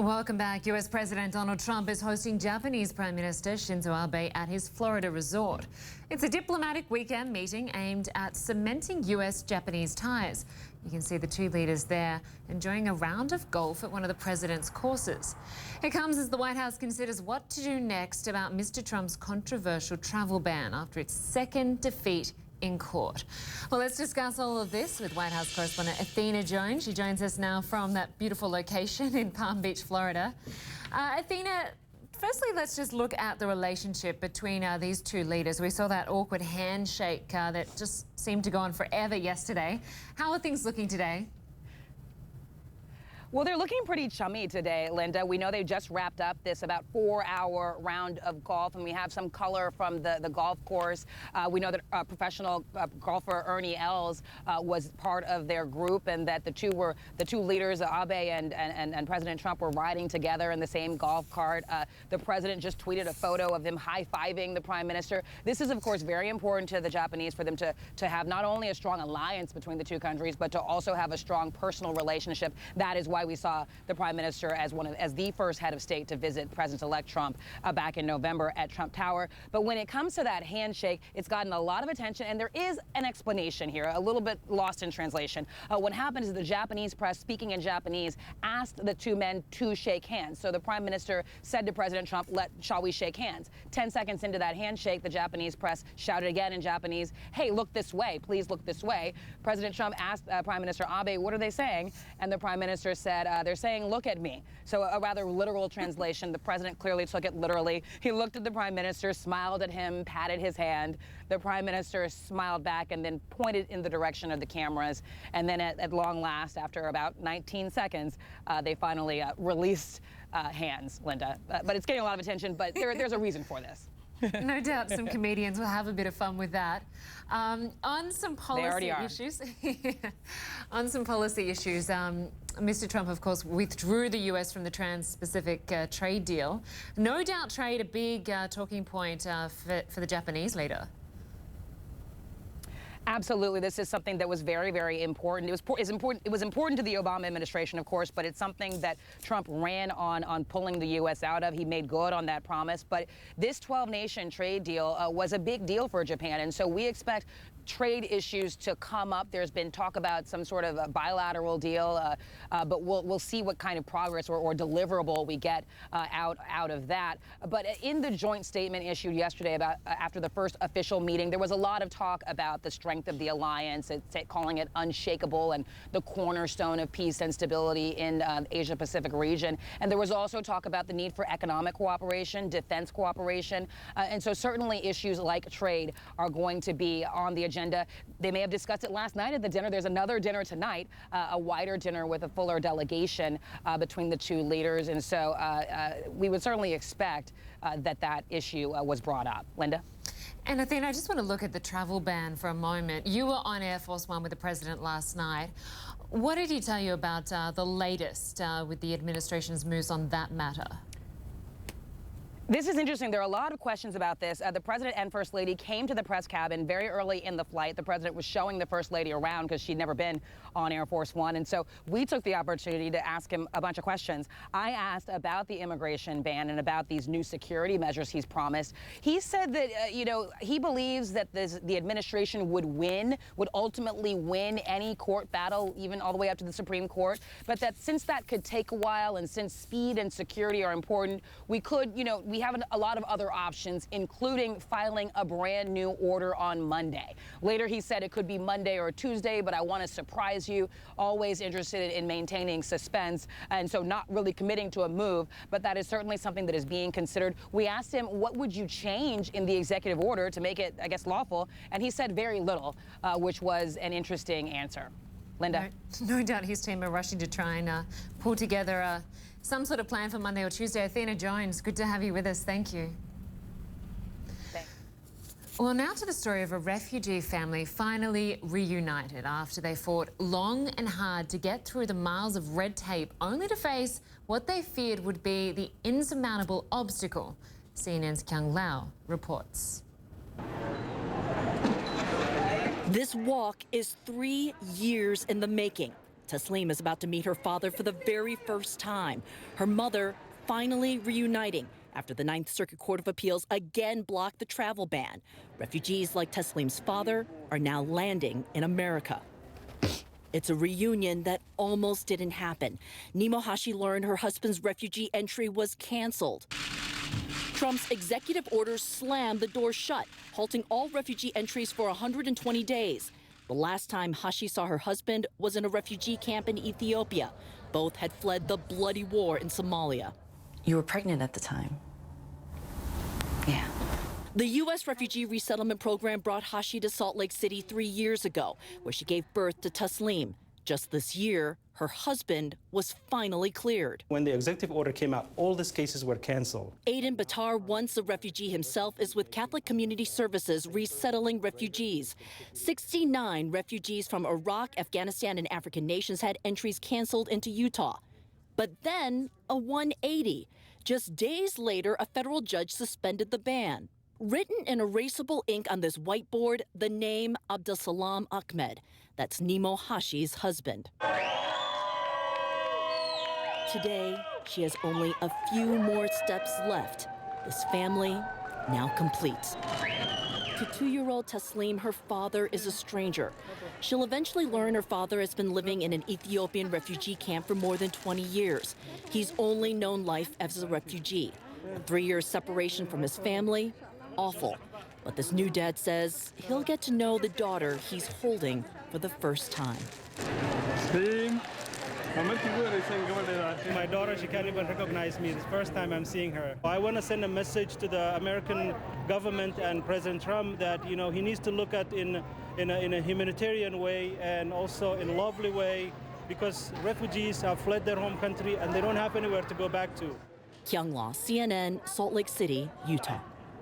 Welcome back. US President Donald Trump is hosting Japanese Prime Minister Shinzo Abe at his Florida resort. It's a diplomatic weekend meeting aimed at cementing US-Japanese ties. You can see the two leaders there enjoying a round of golf at one of the president's courses. It comes as the White House considers what to do next about Mr. Trump's controversial travel ban after its second defeat in court. Well, let's discuss all of this with White House correspondent Athena Jones. She joins us now from that beautiful location in Palm Beach, Florida. Athena, firstly, let's just look at the relationship between these two leaders. We saw that awkward handshake that just seemed to go on forever yesterday. How are things looking today? Well, they're looking pretty chummy today, Linda. We know they just wrapped up this about 4-hour round of golf, and we have some color from the golf course. We know that professional golfer Ernie Els was part of their group, and that the two leaders, Abe and President Trump, were riding together in the same golf cart. The president just tweeted a photo of them high-fiving the prime minister. This is, of course, very important to the Japanese for them to have not only a strong alliance between the two countries, but to also have a strong personal relationship. That is why we saw the prime minister as the first head of state to visit President-elect Trump back in November at Trump Tower. But when it comes to that handshake, it's gotten a lot of attention, and there is an explanation here, a little bit lost in translation. What happened is the Japanese press, speaking in Japanese, asked the two men to shake hands. So the prime minister said to President Trump, shall we shake hands? 10 seconds into that handshake, the Japanese press shouted again in Japanese, hey, look this way, please look this way. President Trump asked Prime Minister Abe, what are they saying? And the prime minister said, they're saying, look at me. So a rather literal translation. The president clearly took it literally. He looked at the prime minister, smiled at him, patted his hand. The prime minister smiled back and then pointed in the direction of the cameras. And then at long last, after about 19 seconds, they finally released hands, Linda. But it's getting a lot of attention, but there's a reason for this. No doubt some comedians will have a bit of fun with that. On some policy issues, Mr. Trump, of course, withdrew the US from the Trans-Pacific trade deal. No doubt trade a big talking point for the Japanese leader. Absolutely. This is something that was very, very important. It was important to the Obama administration, of course, but it's something that Trump ran on pulling the U.S. out of. He made good on that promise. But this 12-nation trade deal was a big deal for Japan. And so we expect trade issues to come up. There's been talk about some sort of a bilateral deal, but we'll see what kind of progress or deliverable we get out of that. But in the joint statement issued yesterday about after the first official meeting, there was a lot of talk about the strength of the alliance, calling it unshakable and the cornerstone of peace and stability in the Asia-Pacific region. And there was also talk about the need for economic cooperation, defense cooperation, and so certainly issues like trade are going to be on the agenda. They may have discussed it last night at the dinner. There's another dinner tonight, a wider dinner with a fuller delegation between the two leaders. And so we would certainly expect that issue was brought up. Linda? And Athena, I just want to look at the travel ban for a moment. You were on Air Force One with the president last night. What did he tell you about the latest with the administration's moves on that matter? This is interesting. There are a lot of questions about this. The president and first lady came to the press cabin very early in the flight. The president was showing the first lady around because she'd never been on Air Force One. And so we took the opportunity to ask him a bunch of questions. I asked about the immigration ban and about these new security measures he's promised. He said that, he believes that the administration would ultimately win any court battle, even all the way up to the Supreme Court. But that since that could take a while and since speed and security are important, we could, we have a lot of other options, including filing a brand new order on Monday. Later, he said it could be Monday or Tuesday, but I want to surprise you. Always interested in maintaining suspense, and so not really committing to a move, but that is certainly something that is being considered. We asked him, what would you change in the executive order to make it, I guess, lawful? And he said very little, which was an interesting answer. Linda? No doubt his team are rushing to try and pull together some sort of plan for Monday or Tuesday. Athena Jones, good to have you with us. Thank you. Thanks. Well, now to the story of a refugee family finally reunited after they fought long and hard to get through the miles of red tape, only to face what they feared would be the insurmountable obstacle. CNN's Kyung Lau reports. This walk is 3 years in the making. Taslim is about to meet her father for the very first time. Her mother finally reuniting after the Ninth Circuit Court of Appeals again blocked the travel ban. Refugees like Taslim's father are now landing in America. It's a reunion that almost didn't happen. Nemo Hashi learned her husband's refugee entry was canceled. Trump's executive orders slammed the door shut, halting all refugee entries for 120 days. The last time Hashi saw her husband was in a refugee camp in Ethiopia. Both had fled the bloody war in Somalia. You were pregnant at the time. Yeah. The U.S. Refugee Resettlement Program brought Hashi to Salt Lake City 3 years ago, where she gave birth to Taslim. Just this year, her husband was finally cleared. When the executive order came out, all these cases were canceled. Aiden Batar, once a refugee himself, is with Catholic Community Services resettling refugees. 69 refugees from Iraq, Afghanistan, and African nations had entries canceled into Utah. But then a 180. Just days later, a federal judge suspended the ban. Written in erasable ink on this whiteboard, the name Abdulsalam Ahmed. That's Nemo Hashi's husband. Today, she has only a few more steps left. This family now complete. To 2-year-old Taslim, her father is a stranger. She'll eventually learn her father has been living in an Ethiopian refugee camp for more than 20 years. He's only known life as a refugee. A 3-year separation from his family, awful. But this new dad says he'll get to know the daughter he's holding for the first time. My daughter, she can't even recognize me. It's the first time I'm seeing her. I want to send a message to the American government and President Trump that, he needs to look at in a humanitarian way and also in a lovely way, because refugees have fled their home country and they don't have anywhere to go back to. Kyung La, CNN, Salt Lake City, Utah.